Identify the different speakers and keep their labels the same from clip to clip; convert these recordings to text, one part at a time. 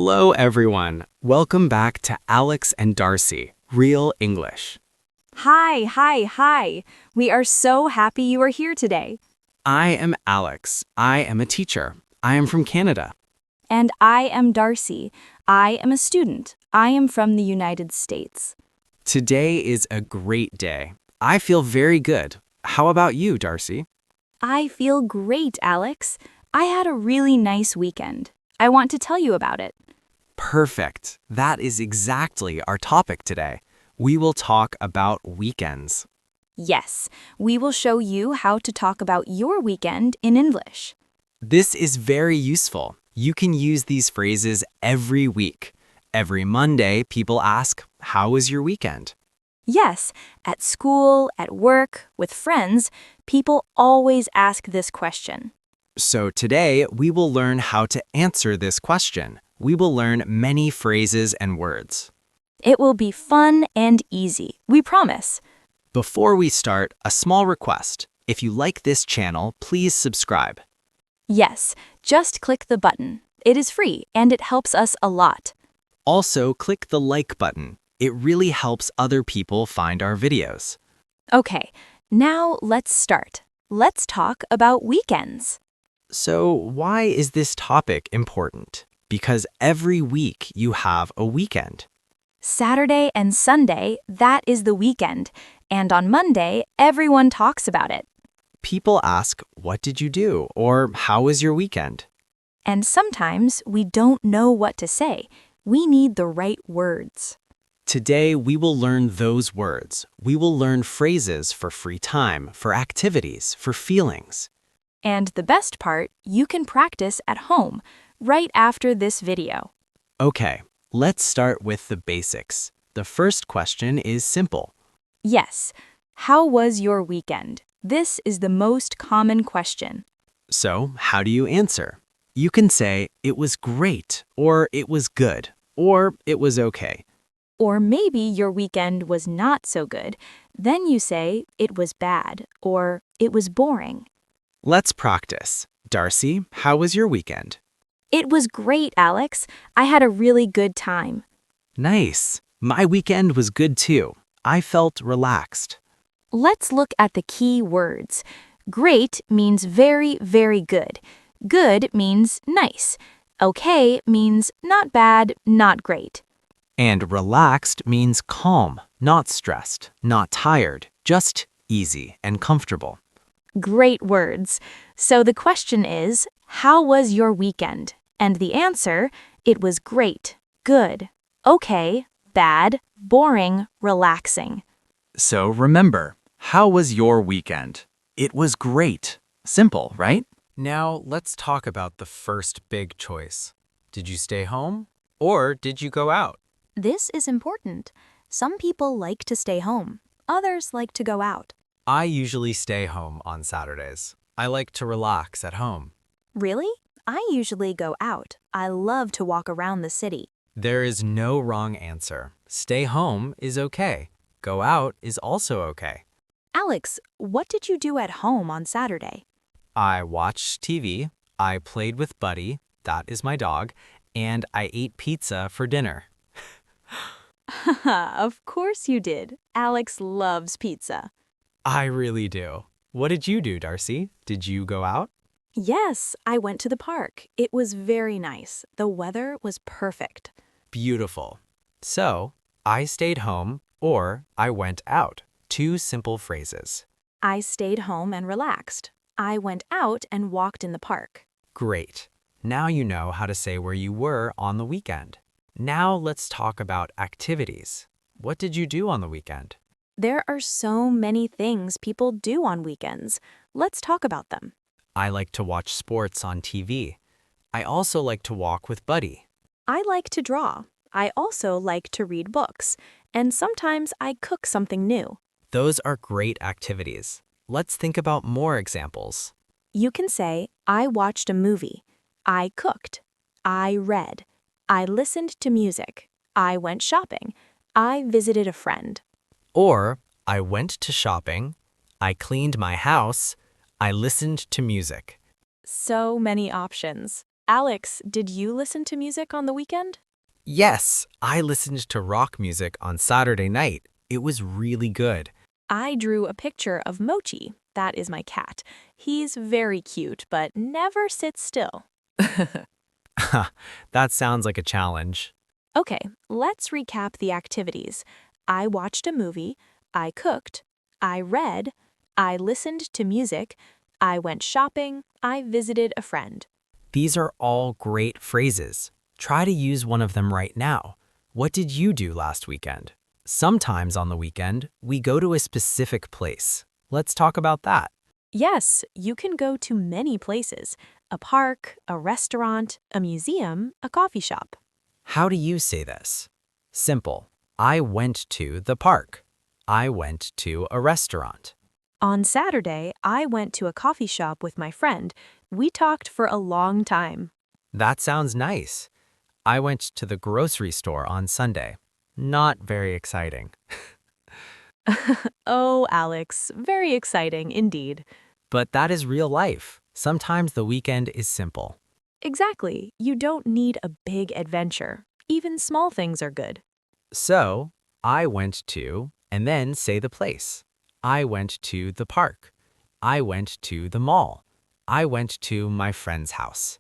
Speaker 1: Hello, everyone. Welcome back to Alex and Darcy, Real English.
Speaker 2: Hi. We are so happy you are here today.
Speaker 1: I am Alex. I am a teacher. I am from Canada.
Speaker 2: And I am Darcy. I am a student. I am from the United States.
Speaker 1: Today is a great day. I feel very good. How about you, Darcy?
Speaker 2: I feel great, Alex. I had a really nice weekend. I want to tell you about it.
Speaker 1: Perfect. That is exactly our topic today. We will talk about weekends.
Speaker 2: Yes, we will show you how to talk about your weekend in English.
Speaker 1: This is very useful. You can use these phrases every week. Every Monday, people ask, "How was your weekend?"
Speaker 2: Yes, at school, at work, with friends, people always ask this question.
Speaker 1: So today, we will learn how to answer this question. We will learn many phrases and words.
Speaker 2: It will be fun and easy, we promise.
Speaker 1: Before we start, a small request. If you like this channel, please subscribe.
Speaker 2: Yes, just click the button. It is free and it helps us a lot.
Speaker 1: Also, click the like button. It really helps other people find our videos.
Speaker 2: Okay, now let's start. Let's talk about weekends.
Speaker 1: So, why is this topic important? Because every week you have a weekend.
Speaker 2: Saturday and Sunday, that is the weekend. And on Monday, everyone talks about it.
Speaker 1: People ask, "What did you do?" or "How was your weekend?"
Speaker 2: And sometimes we don't know what to say. We need the right words.
Speaker 1: Today, we will learn those words. We will learn phrases for free time, for activities, for feelings.
Speaker 2: And the best part, you can practice at home, right after this video.
Speaker 1: Okay, let's start with the basics. The first question is simple.
Speaker 2: Yes, how was your weekend? This is the most common question.
Speaker 1: So, how do you answer? You can say, "It was great," or "It was good," or "It was okay."
Speaker 2: Or maybe your weekend was not so good. Then you say, it was bad, or it was boring.
Speaker 1: Let's practice. Darcy, how was your weekend?
Speaker 2: It was great, Alex. I had a really good time.
Speaker 1: Nice. My weekend was good too. I felt relaxed.
Speaker 2: Let's look at the key words. Great means very, very good. Good means nice. Okay means not bad, not great.
Speaker 1: And relaxed means calm, not stressed, not tired, just easy and comfortable.
Speaker 2: Great words. So the question is, how was your weekend? And the answer, it was great, good, okay, bad, boring, relaxing.
Speaker 1: So remember, how was your weekend? It was great. Simple, right? Now let's talk about the first big choice. Did you stay home or did you go out?
Speaker 2: This is important. Some people like to stay home. Others like to go out.
Speaker 1: I usually stay home on Saturdays. I like to relax at home.
Speaker 2: Really? I usually go out. I love to walk around the city.
Speaker 1: There is no wrong answer. Stay home is okay. Go out is also okay.
Speaker 2: Alex, what did you do at home on Saturday?
Speaker 1: I watched TV, I played with Buddy, that is my dog, and I ate pizza for dinner.
Speaker 2: Of course you did. Alex loves pizza.
Speaker 1: I really do. What did you do, Darcy? Did you go out?
Speaker 2: Yes, I went to the park. It was very nice. The weather was perfect.
Speaker 1: Beautiful. So, I stayed home or I went out. Two simple phrases.
Speaker 2: I stayed home and relaxed. I went out and walked in the park.
Speaker 1: Great. Now you know how to say where you were on the weekend. Now let's talk about activities. What did you do on the weekend?
Speaker 2: There are so many things people do on weekends. Let's talk about them.
Speaker 1: I like to watch sports on TV. I also like to walk with Buddy.
Speaker 2: I like to draw. I also like to read books. And sometimes I cook something new.
Speaker 1: Those are great activities. Let's think about more examples.
Speaker 2: You can say, I watched a movie. I cooked. I read. I listened to music. I went shopping. I visited a friend.
Speaker 1: Or, I went to shopping, I cleaned my house, I listened to music.
Speaker 2: So many options. Alex, did you listen to music on the weekend?
Speaker 1: Yes, I listened to rock music on Saturday night. It was really good.
Speaker 2: I drew a picture of Mochi. That is my cat. He's very cute, but never sits still.
Speaker 1: That sounds like a challenge.
Speaker 2: Okay, let's recap the activities. I watched a movie, I cooked, I read, I listened to music, I went shopping, I visited a friend.
Speaker 1: These are all great phrases. Try to use one of them right now. What did you do last weekend? Sometimes on the weekend, we go to a specific place. Let's talk about that.
Speaker 2: Yes, you can go to many places: a park, a restaurant, a museum, a coffee shop.
Speaker 1: How do you say this? Simple. I went to the park. I went to a restaurant.
Speaker 2: On Saturday, I went to a coffee shop with my friend. We talked for a long time.
Speaker 1: That sounds nice. I went to the grocery store on Sunday. Not very exciting.
Speaker 2: Oh, Alex, very exciting indeed.
Speaker 1: But that is real life. Sometimes the weekend is simple.
Speaker 2: Exactly. You don't need a big adventure. Even small things are good.
Speaker 1: So, I went to, and then say the place. I went to the park. I went to the mall. I went to my friend's house.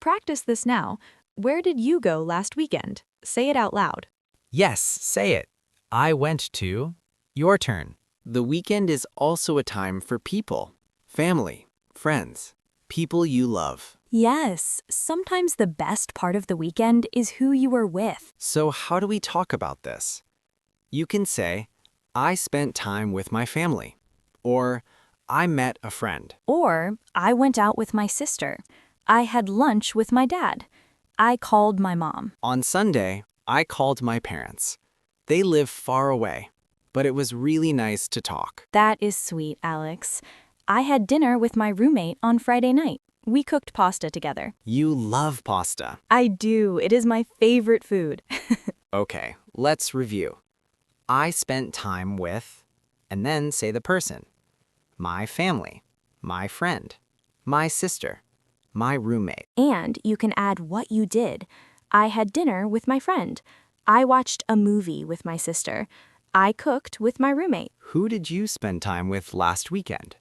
Speaker 2: Practice this now. Where did you go last weekend? Say it out loud.
Speaker 1: Yes, say it. I went to. Your turn. The weekend is also a time for people, family, friends, people you love.
Speaker 2: Yes, sometimes the best part of the weekend is who you are with.
Speaker 1: So how do we talk about this? You can say, I spent time with my family, or I met a friend.
Speaker 2: Or, I went out with my sister. I had lunch with my dad. I called my mom.
Speaker 1: On Sunday, I called my parents. They live far away, but it was really nice to talk.
Speaker 2: That is sweet, Alex. I had dinner with my roommate on Friday night. We cooked pasta together.
Speaker 1: You love pasta.
Speaker 2: I do. It is my favorite food.
Speaker 1: Okay, let's review. I spent time with, and then say the person. My family, my friend, my sister, my roommate.
Speaker 2: And you can add what you did. I had dinner with my friend. I watched a movie with my sister. I cooked with my roommate.
Speaker 1: Who did you spend time with last weekend?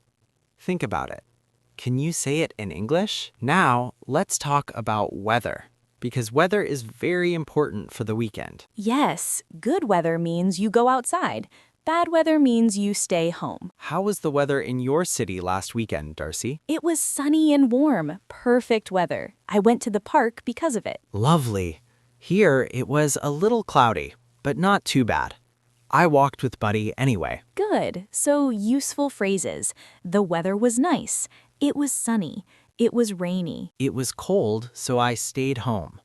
Speaker 1: Think about it. Can you say it in English? Now, let's talk about weather, because weather is very important for the weekend.
Speaker 2: Yes, good weather means you go outside. Bad weather means you stay home.
Speaker 1: How was the weather in your city last weekend, Darcy?
Speaker 2: It was sunny and warm. Perfect weather. I went to the park because of it.
Speaker 1: Lovely. Here, it was a little cloudy, but not too bad. I walked with Buddy anyway.
Speaker 2: Good. So useful phrases. The weather was nice. It was sunny. It was rainy.
Speaker 1: It was cold, so I stayed home.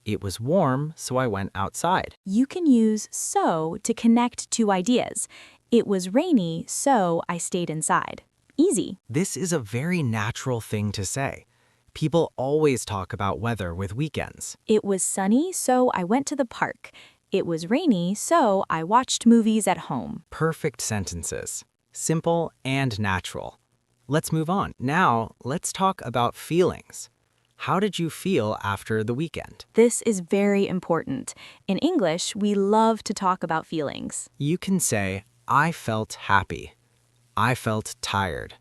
Speaker 1: It was warm, so I went outside.
Speaker 2: You can use so to connect two ideas. It was rainy, so I stayed inside. Easy.
Speaker 1: This is a very natural thing to say. People always talk about weather with weekends.
Speaker 2: It was sunny, so I went to the park. It was rainy, so I watched movies at home.
Speaker 1: Perfect sentences. Simple and natural. Let's move on. Now, let's talk about feelings. How did you feel after the weekend?
Speaker 2: This is very important. In English, we love to talk about feelings.
Speaker 1: You can say, I felt happy. I felt tired.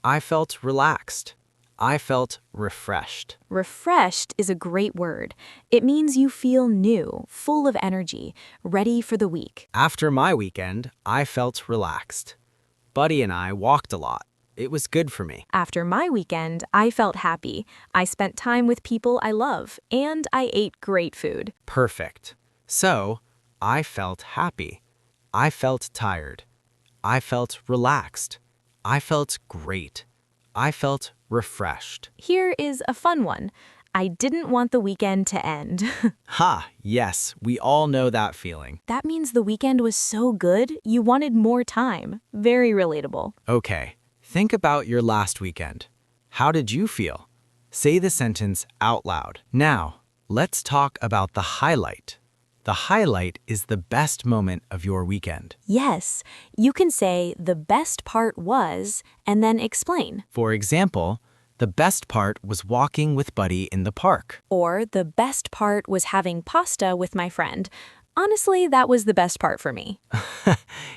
Speaker 1: I felt relaxed. I felt refreshed.
Speaker 2: Refreshed is a great word. It means you feel new, full of energy, ready for the week.
Speaker 1: After my weekend, I felt relaxed. Buddy and I walked a lot. It was good for me.
Speaker 2: After my weekend, I felt happy. I spent time with people I love, and I ate great food.
Speaker 1: Perfect. So, I felt happy. I felt tired. I felt relaxed. I felt great. I felt refreshed.
Speaker 2: Here is a fun one. I didn't want the weekend to end.
Speaker 1: Ha, yes, we all know that feeling.
Speaker 2: That means the weekend was so good, you wanted more time. Very relatable.
Speaker 1: Okay, think about your last weekend. How did you feel? Say the sentence out loud. Now, let's talk about the highlight. The highlight is the best moment of your weekend.
Speaker 2: Yes, you can say the best part was, and then explain.
Speaker 1: For example, The best part was walking with Buddy in the park.
Speaker 2: Or the best part was having pasta with my friend. Honestly, that was the best part for me.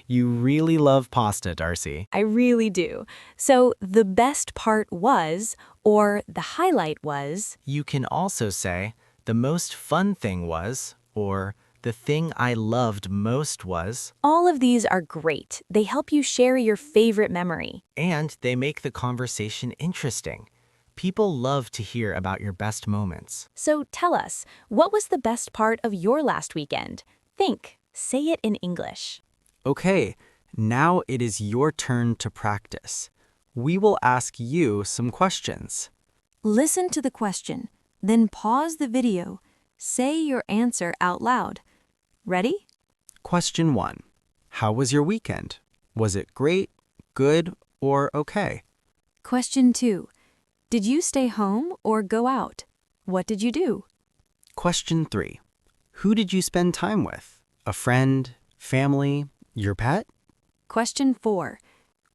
Speaker 1: You really love pasta, Darcy.
Speaker 2: I really do. So the best part was, or the highlight was,
Speaker 1: You can also say, the most fun thing was, or the thing I loved most was,
Speaker 2: all of these are great. They help you share your favorite memory.
Speaker 1: and they make the conversation interesting. People love to hear about your best moments.
Speaker 2: So tell us, what was the best part of your last weekend? Think. Say it in English.
Speaker 1: Okay, now it is your turn to practice. We will ask you some questions.
Speaker 2: Listen to the question, then pause the video. Say your answer out loud. Ready?
Speaker 1: Question 1. How was your weekend? Was it great, good, or okay?
Speaker 2: Question 2. Did you stay home or go out? What did you do?
Speaker 1: Question 3. Who did you spend time with? A friend, family, your pet?
Speaker 2: Question 4.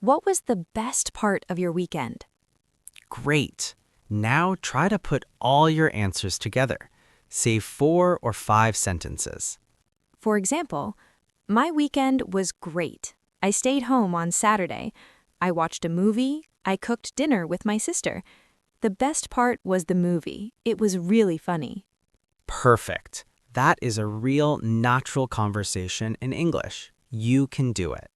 Speaker 2: What was the best part of your weekend?
Speaker 1: Great. Now try to put all your answers together. Say 4 or 5 sentences.
Speaker 2: For example, my weekend was great. I stayed home on Saturday. I watched a movie. I cooked dinner with my sister. The best part was the movie. It was really funny.
Speaker 1: Perfect. That is a real natural conversation in English. You can do it.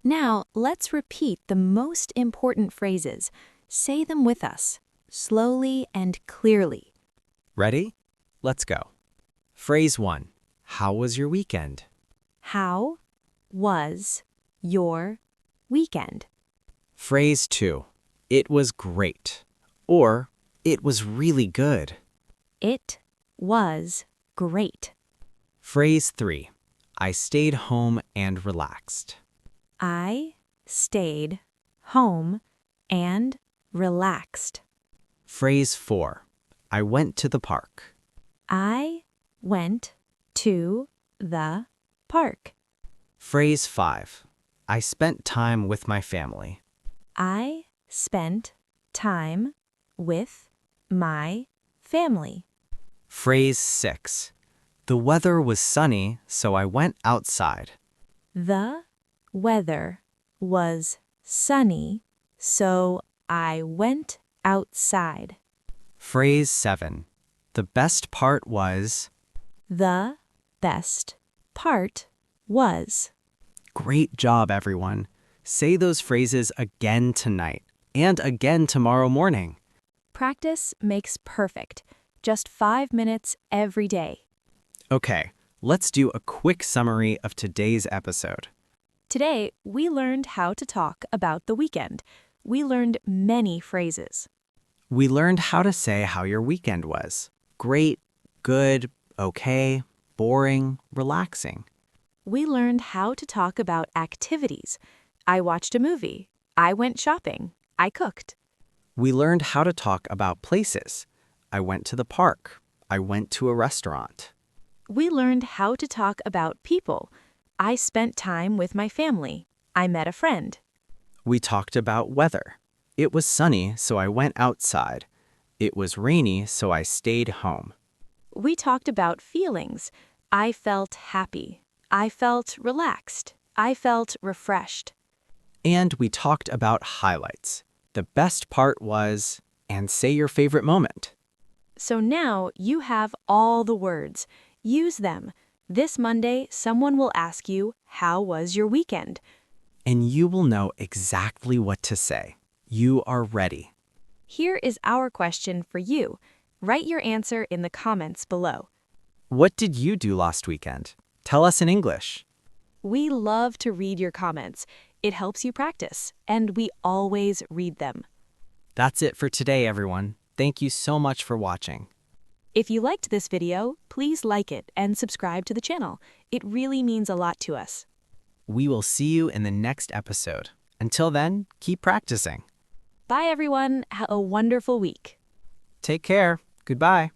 Speaker 2: Now, let's repeat the most important phrases. Say them with us, slowly and clearly.
Speaker 1: Ready? Let's go. Phrase 1. How was your weekend?
Speaker 2: How was your weekend?
Speaker 1: Phrase 2. It was great. Or, it was really good.
Speaker 2: It was great.
Speaker 1: Phrase 3. I stayed home and relaxed.
Speaker 2: I stayed home and relaxed.
Speaker 1: Phrase 4. I went to the park.
Speaker 2: I went to the park.
Speaker 1: Phrase 5. I spent time with my family.
Speaker 2: I spent time with my family.
Speaker 1: Phrase 6. The weather was sunny, so I went outside.
Speaker 2: The weather was sunny, so I went outside.
Speaker 1: Phrase 7. The best part was...
Speaker 2: The best part was.
Speaker 1: Great job, everyone. Say those phrases again tonight and again tomorrow morning.
Speaker 2: Practice makes perfect. Just 5 minutes every day.
Speaker 1: Okay, let's do a quick summary of today's episode.
Speaker 2: Today, we learned how to talk about the weekend. We learned many phrases.
Speaker 1: We learned how to say how your weekend was. Great, good, okay, boring, relaxing.
Speaker 2: We learned how to talk about activities. I watched a movie. I went shopping. I cooked.
Speaker 1: We learned how to talk about places. I went to the park. I went to a restaurant.
Speaker 2: We learned how to talk about people. I spent time with my family. I met a friend.
Speaker 1: We talked about weather. It was sunny, so I went outside. It was rainy, so I stayed home.
Speaker 2: We talked about feelings. I felt happy. I felt relaxed. I felt refreshed.
Speaker 1: And we talked about highlights. The best part was, and say your favorite moment.
Speaker 2: So now you have all the words. Use them. This Monday, someone will ask you, how was your weekend?
Speaker 1: And you will know exactly what to say. You are ready.
Speaker 2: Here is our question for you. Write your answer in the comments below.
Speaker 1: What did you do last weekend? Tell us in English.
Speaker 2: We love to read your comments. It helps you practice, and we always read them.
Speaker 1: That's it for today, everyone. Thank you so much for watching.
Speaker 2: If you liked this video, please like it and subscribe to the channel. It really means a lot to us.
Speaker 1: We will see you in the next episode. Until then, keep practicing.
Speaker 2: Bye, everyone. Have a wonderful week.
Speaker 1: Take care. Goodbye.